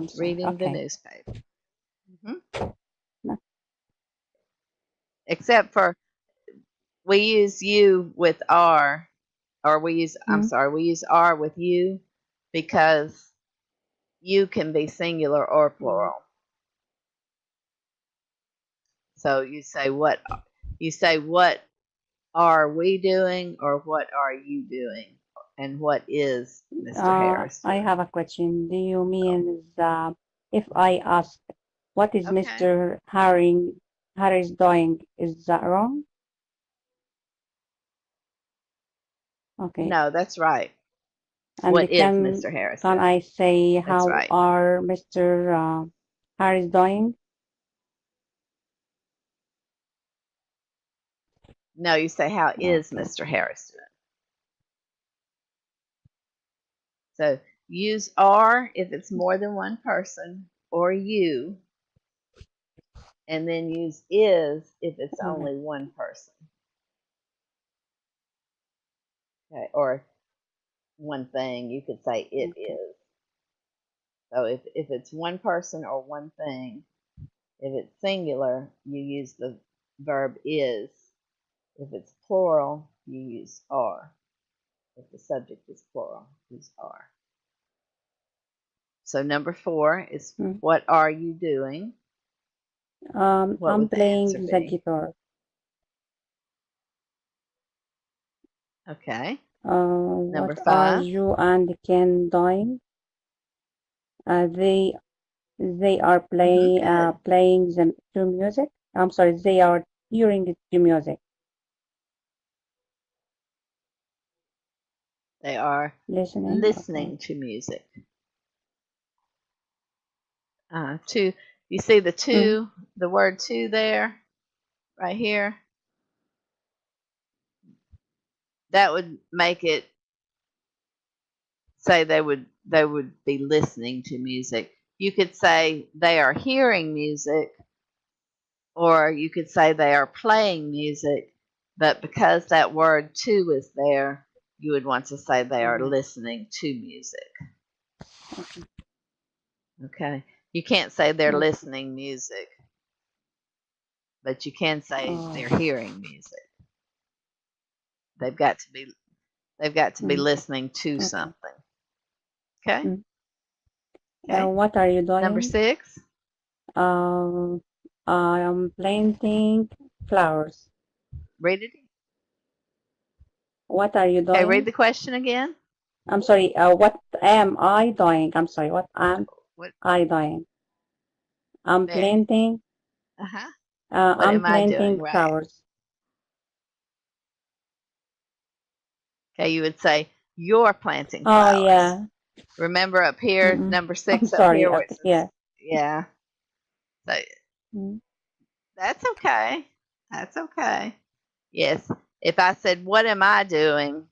sorry. reading the Okay. newspaper. Mhm. No. Except for we use you with R, or Mm. we use R with you because you can be singular or Mm. plural. So you say what are we doing, or what are you doing, and what is Mr. Harris I doing? have a question. Do you mean if I ask what is Okay. Mr. Harris doing, is that wrong? Okay. No, that's right. And What is Mr. Harris can doing? I say That's how right. are Mr. Harris doing? No, you say how is Okay. Mr. Harris doing? So use are if it's more than one person, or you, and then use is if it's Okay. only one person. Okay, or one thing, you could say it Okay. is. So if it's one person or one thing, if it's singular, you use the verb is. If it's plural, you use are. If the subject is plural, use are. So number 4 is Mm. what are you doing? What I'm would the answer playing the be? guitar. Okay. What Number are 5. you and Ken doing? They are Good. playing the music. I'm sorry, they are hearing the music, They are listening. Okay. listening to music. Two. You see the Mm. two, the word two there, right here. That would make it say they would be listening to music. You could say they are hearing music, or you could say they are playing music, but because that word to is there, you would want to say they are Yeah. listening to music. Okay. Okay. You can't say they're Okay. listening music, but you can say they're Oh. hearing music. They've got to be they've got to be Mm. listening to Okay. something. Okay? Mm. Okay. What are you Number doing? 6. Um, I am planting flowers. Read it. What are you Okay, read doing? the question again. I'm sorry. What am I doing? I'm sorry. What am What I doing? I'm there? planting. Uh-huh. What I'm am I planting doing right? flowers. Okay, you would say you're planting Oh flowers. yeah. Remember up here, Mm-mm. number I'm 6 up sorry. here where it Okay. says, Yeah. yeah. So Mm. that's okay. That's okay. Yes. If I said, what am I doing?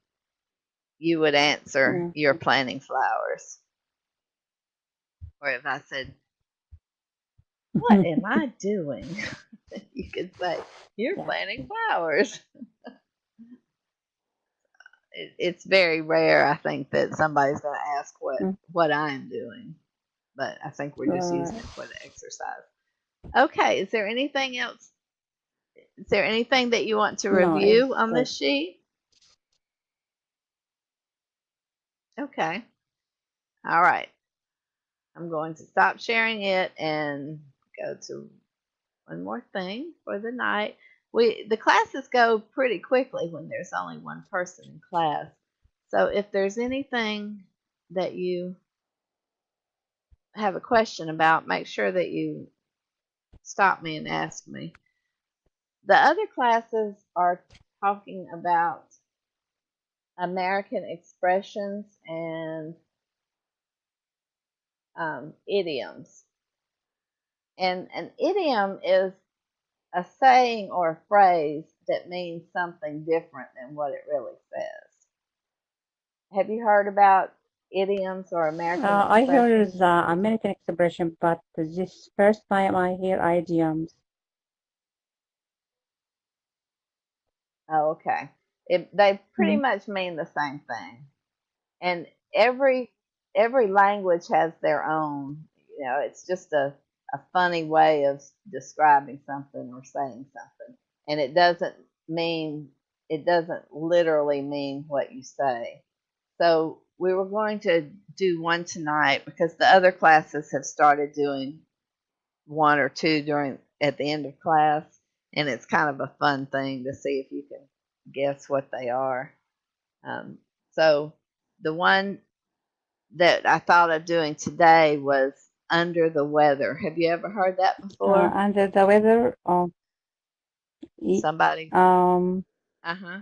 You would answer, Yeah. you're planting flowers. Or if I said, what am I doing? You could say, you're Yeah. planting flowers. It's very rare, I think, that somebody's going to ask Mm. what I'm doing. But I think we're just using Uh, it for the exercise. Okay, is there anything else? Is there anything that you want to no, review it's on good. this sheet? Okay. All right. I'm going to stop sharing it and go to one more thing for the night. The classes go pretty quickly when there's only one person in class. So if there's anything that you have a question about, make sure that you stop me and ask me. The other classes are talking about American expressions and idioms. And an idiom is a saying or a phrase that means something different than what it really says. Have you heard about idioms or American I heard expressions? the American expression, but this first time I hear idioms. Oh, okay. They pretty Mm. much mean the same thing, and every language has their own. It's just a funny way of describing something or saying something. And mean, it doesn't literally mean what you say. So we were going to do one tonight because the other classes have started doing one or two during at the end of class, and it's kind of a fun thing to see if you can guess what they are. Um, so the one that I thought of doing today was under the weather. Have you ever heard that before? Under the weather. Y- Somebody, um, uh-huh.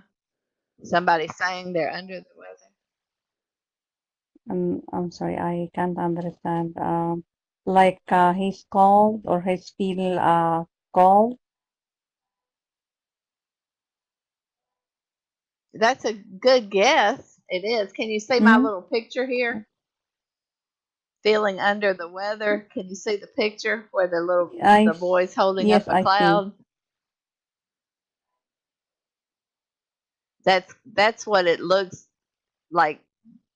Somebody saying they're under the weather. I'm sorry, I can't understand. Like he's cold or he's feel cold. That's a good guess. It is. Can you see my Mm? little picture here? Feeling under the weather. Can you see the picture where I the boy's holding yes, up a I see. cloud? That's what it looks like.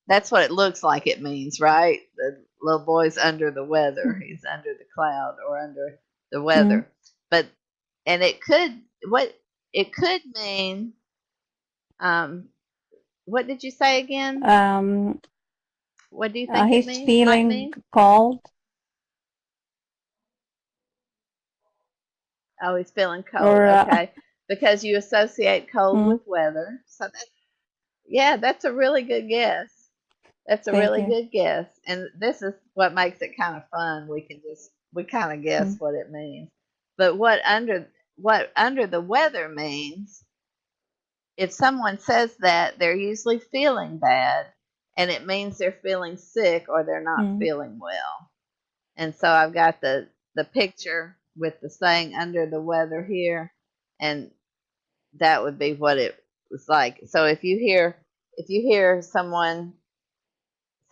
That's what it looks like it means, right? The little boy's under the weather. He's under the cloud or under the Mm. weather. But and it could what it could mean. Um, what did you say again? Um, What do you think it he's means? Might feeling mean? cold. Oh, he's feeling cold. Or Okay, because you associate cold mm, with weather. Yeah, that's a really good guess. That's a thank really you. good guess. And this is what makes it kind of fun. We kind of guess Mm, what it means. But what under the weather means, if someone says that, they're usually feeling bad and it means they're feeling sick or they're not mm, feeling well. And so I've got the picture with the saying under the weather here, and that would be what it was like. So if you hear someone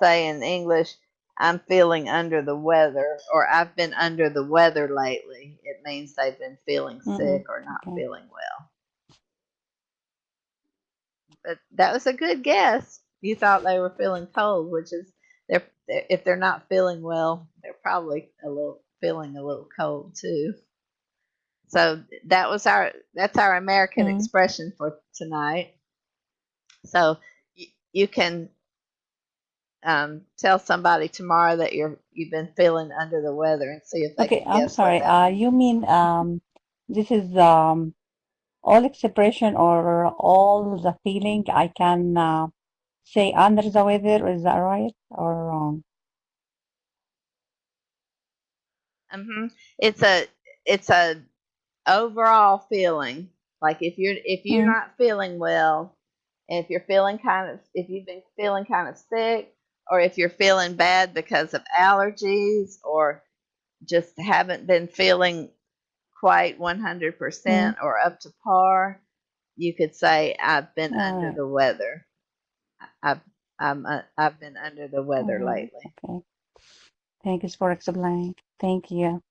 say in English, I'm feeling under the weather, or I've been under the weather lately, it means they've been feeling mm, sick or not okay. feeling well. But that was a good guess. You thought they were feeling cold, which is if they're not feeling well, they're probably a little feeling a little cold too. So that's our American Mm. expression for tonight. So you can tell somebody tomorrow that you've been feeling under the weather and see if they Okay, can I'm guess what sorry. that means. You mean this is all expression or all the feeling I can say under the weather, is that right or wrong? hmm It's a overall feeling. Like if you're Mm, not feeling well, and if you've been feeling kind of sick, or if you're feeling bad because of allergies, or just haven't been feeling quite mm, 100% or up to par, you could say I've been all under right, the weather. I've I've been under the all weather right, lately. okay. Thank you for explaining. Thank you.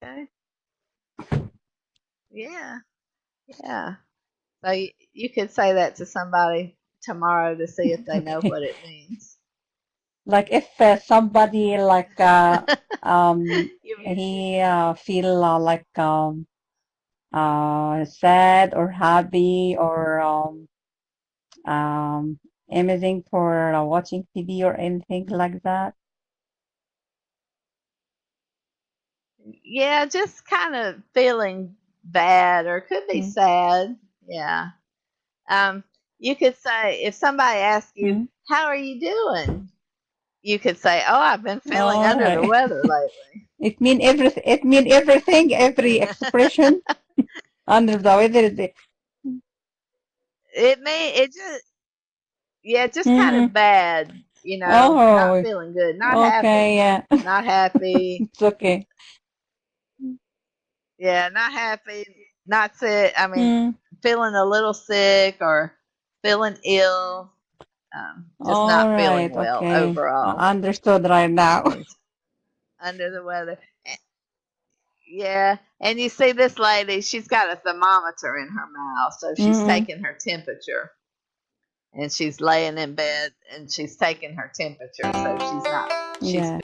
Okay. Yeah. Yeah. So you could say that to somebody tomorrow to see if they know Okay. what it means. Like if somebody like You- he feel like sad or happy or um anything for watching TV or anything like that. yeah, just kind of feeling bad or could be Mm, sad. Yeah. Um, you could say if somebody asks you, mm. "How are you doing?" You could say, "Oh, I've been feeling All under the right. weather lately." It mean everything. It mean everything. Every expression under the weather. It just yeah, just kind Mm-hmm. of bad, not Oh, feeling good, not happy, okay. Yeah, not happy. it's okay. Yeah, not happy, not sick. I mean, Mm. feeling a little sick or feeling ill, just All not feeling right. well Okay. overall. I understood right now. Means under the weather. Yeah, and you see this lady, she's got a thermometer in her mouth, so she's Mm-hmm. taking her temperature, and she's laying in bed and she's taking her temperature, so she's not she's Yeah.